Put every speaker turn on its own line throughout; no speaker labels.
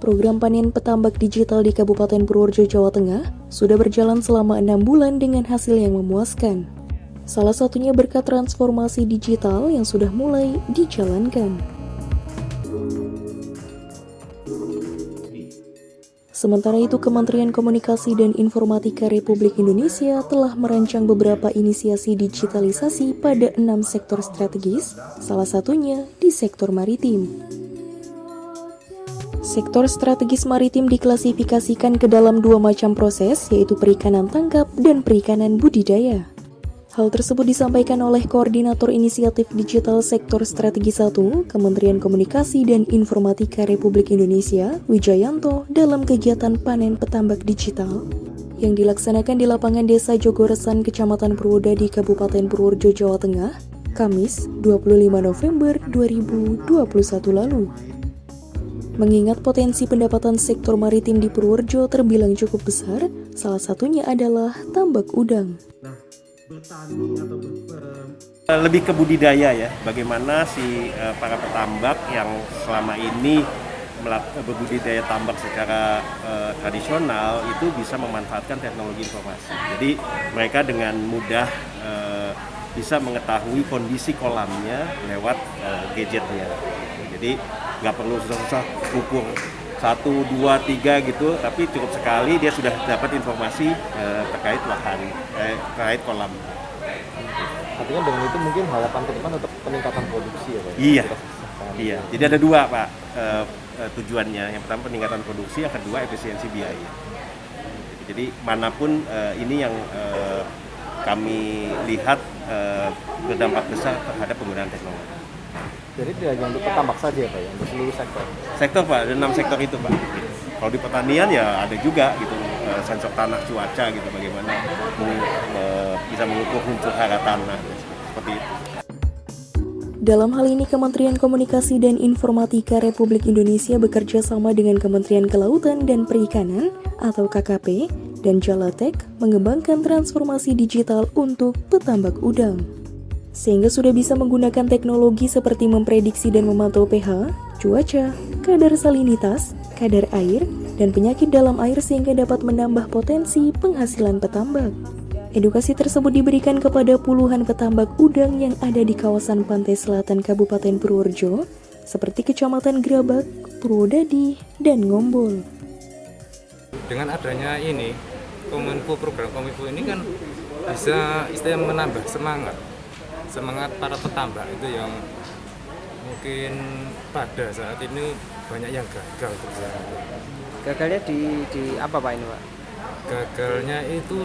program panen petambak digital di Kabupaten Purworejo, Jawa Tengah sudah berjalan selama 6 bulan dengan hasil yang memuaskan. Salah satunya berkat transformasi digital yang sudah mulai dijalankan. Sementara itu, Kementerian Komunikasi dan Informatika Republik Indonesia telah merancang beberapa inisiasi digitalisasi pada 6 sektor strategis, salah satunya di sektor maritim. Sektor strategis maritim diklasifikasikan ke dalam 2 macam proses, yaitu perikanan tangkap dan perikanan budidaya. Hal tersebut disampaikan oleh Koordinator Inisiatif Digital Sektor Strategi 1, Kementerian Komunikasi dan Informatika Republik Indonesia, Wijayanto, dalam kegiatan panen petambak digital yang dilaksanakan di lapangan Desa Jogoresan, Kecamatan Purwoda di Kabupaten Purworejo, Jawa Tengah, Kamis 25 November 2021 lalu. Mengingat potensi pendapatan sektor maritim di Purworejo terbilang cukup besar, salah satunya adalah tambak udang.
Bertani atau lebih ke budidaya ya, bagaimana si para petambak yang selama ini berbudidaya tambak secara tradisional itu bisa memanfaatkan teknologi informasi. Jadi mereka dengan mudah bisa mengetahui kondisi kolamnya lewat gadgetnya. Jadi nggak perlu susah-susah ukur 1, 2, 3 gitu, tapi cukup sekali dia sudah dapat informasi terkait lahan, terkait kolam.
Artinya dengan itu mungkin harapan ke depan untuk peningkatan produksi ya Pak?
Iya. Jadi ada 2 Pak tujuannya. Yang pertama peningkatan produksi, yang kedua efisiensi biaya. Jadi manapun ini yang kami lihat berdampak besar terhadap penggunaan teknologi.
Jadi tidak hanya untuk petambak saja ya Pak ya, untuk seluruh sektor?
Sektor Pak, ada 6 sektor itu Pak. Kalau di pertanian ya ada juga gitu, sensor tanah cuaca gitu, bagaimana bisa mengukur unsur hara tanah, seperti itu.
Dalam hal ini, Kementerian Komunikasi dan Informatika Republik Indonesia bekerja sama dengan Kementerian Kelautan dan Perikanan atau KKP dan Jalatek mengembangkan transformasi digital untuk petambak udang. Sehingga sudah bisa menggunakan teknologi seperti memprediksi dan memantau pH, cuaca, kadar salinitas, kadar air, dan penyakit dalam air sehingga dapat menambah potensi penghasilan petambak. Edukasi tersebut diberikan kepada puluhan petambak udang yang ada di kawasan pantai selatan Kabupaten Purworejo, seperti Kecamatan Grabak, Purwodadi, dan Ngombol.
Dengan adanya ini, program Kominfo ini kan bisa istilahnya menambah semangat para petambak itu yang mungkin pada saat ini banyak yang gagal terjadi.
Gagalnya di apa Pak ini Pak?
Gagalnya itu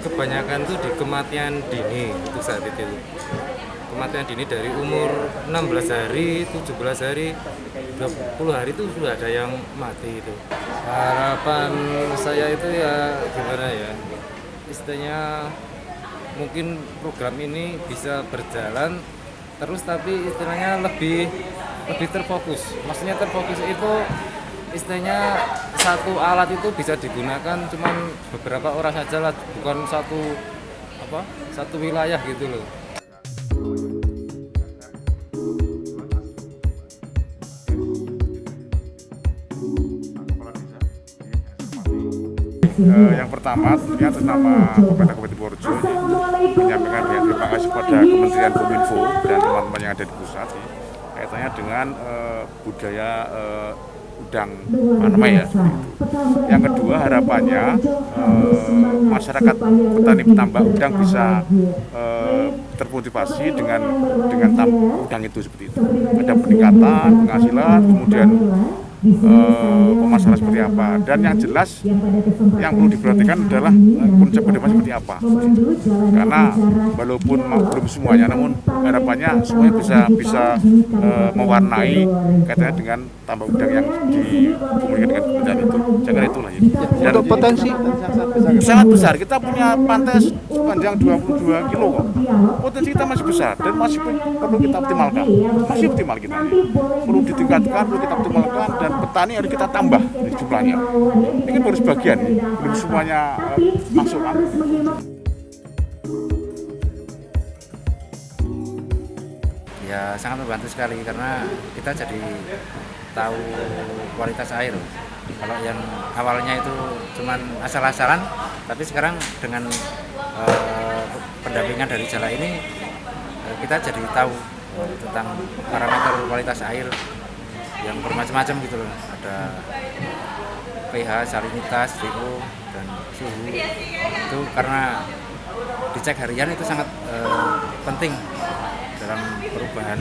kebanyakan itu di kematian dini itu saat itu. Kematian dini dari umur 16 hari, 17 hari, 20 hari itu sudah ada yang mati itu. Harapan saya itu ya gimana ya, istilahnya mungkin program ini bisa berjalan terus tapi istilahnya lebih terfokus. Maksudnya terfokus itu istilahnya satu alat itu bisa digunakan cuman beberapa orang saja lah, bukan satu wilayah gitu loh.
Yang pertama tentunya atas nama Pemerintah Kabupaten Purworejo menyampaikan terima kasih kepada Kementerian Kominfo dan teman-teman yang ada di pusat kaitannya dengan budaya udang panemai ya. Yang kedua harapannya masyarakat petani petambak udang bisa termotivasi dengan udang itu seperti itu. Ada peningkatan penghasilan, kemudian pemasaran seperti apa, dan yang jelas yang perlu diperhatikan adalah konsep kedepan seperti apa, karena walaupun belum semuanya, namun harapannya semuanya bisa mewarnai kaitannya dengan tambak udang yang dikomunikasikan dengan kementerian itu. Saya kira itulah ya. Dan
untuk potensi
sangat besar, kita punya pantai sepanjang 22 kilo kok. Potensi kita masih besar dan masih perlu kita optimalkan, masih optimal kita ini. Perlu ditingkatkan, perlu kita optimalkan, dan petani harus kita tambah jumlahnya. Ini kan baru sebagian, belum semuanya masuk kan.
Ya sangat membantu sekali karena kita jadi
tahu kualitas air. Kalau yang awalnya itu cuman asal-asalan, tapi sekarang dengan pendampingan dari Jala ini kita jadi tahu tentang parameter kualitas air yang bermacam-macam gitu loh. Ada pH, salinitas, DO, dan suhu. Itu karena dicek harian itu sangat penting dalam perubahan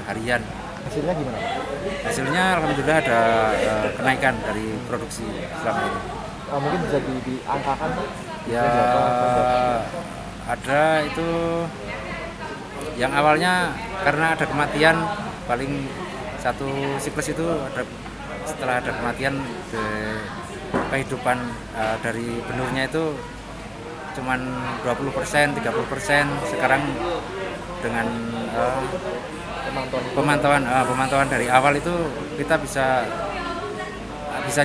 harian.
Hasilnya gimana, Pak?
Hasilnya alhamdulillah ada kenaikan dari produksi selama ini.
Mungkin bisa diangkakan, Pak?
Ya ada itu yang awalnya karena ada kematian, paling satu siklus itu ada, setelah ada kematian kehidupan dari benurnya itu cuman 20%, 30%. Sekarang dengan pemantauan dari awal itu kita bisa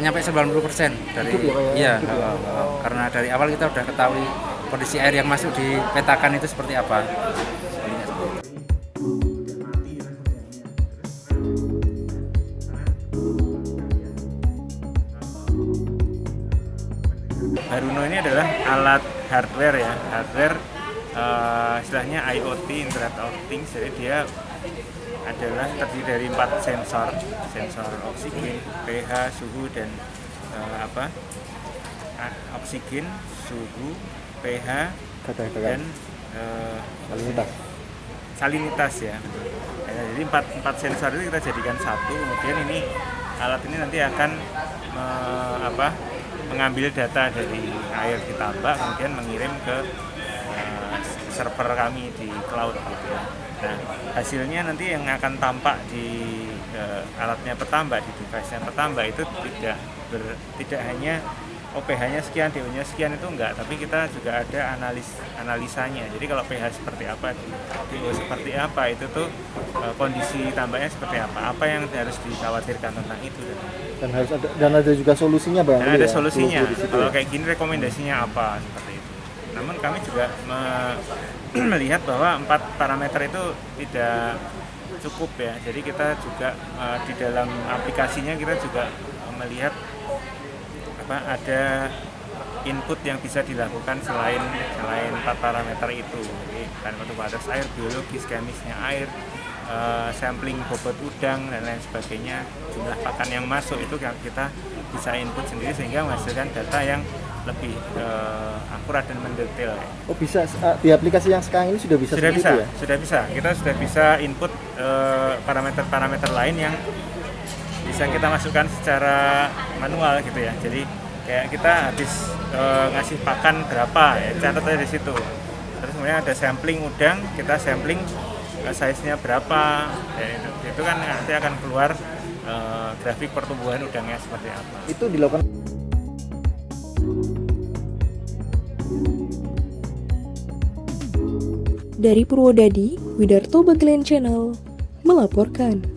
nyampe 90% dari karena dari awal kita udah ketahui kondisi air yang masuk di petakan itu seperti apa.
Haruno ini adalah alat hardware ya, istilahnya IoT, Internet of Things. Jadi dia adalah terdiri dari 4 sensor oksigen, pH, suhu, dan oksigen, suhu, pH, dan salinitas ya. Jadi 4 sensor itu kita jadikan satu. Kemudian alat ini nanti akan mengambil data dari air di tambak, kemudian mengirim ke server kami di cloud gitu ya. Nah, hasilnya nanti yang akan tampak di alatnya petambak, di device-nya petambak itu tidak hanya pH-nya sekian, DO-nya sekian, itu enggak, tapi kita juga ada analisanya. Jadi kalau pH seperti apa, DO seperti apa, itu tuh kondisi tambaknya seperti apa yang harus dikhawatirkan tentang itu.
Dan ada juga solusinya, Bang.
Dan ada solusinya. Kalau kayak gini rekomendasinya apa, seperti itu. Namun kami juga melihat bahwa 4 parameter itu tidak cukup ya. Jadi kita juga di dalam aplikasinya kita juga melihat ada input yang bisa dilakukan selain 4 parameter itu. Jadi parameter batas air, biologis, chemisnya air, sampling bobot udang dan lain sebagainya, jumlah pakan yang masuk itu kita bisa input sendiri sehingga menghasilkan data yang lebih akurat dan mendetail.
Oh, bisa di aplikasi yang sekarang ini sudah bisa seperti itu ya?
Sudah bisa. Kita sudah bisa input parameter-parameter lain yang bisa kita masukkan secara manual gitu ya. Jadi kayak kita habis ngasih pakan berapa ya, catat aja di situ. Terus kemudian ada sampling udang, kita sampling size-nya berapa ya, itu kan nanti akan keluar grafik pertumbuhan udangnya seperti apa.
Itu dilakukan.
Dari Purwodadi, Widarto Bagelen Channel melaporkan.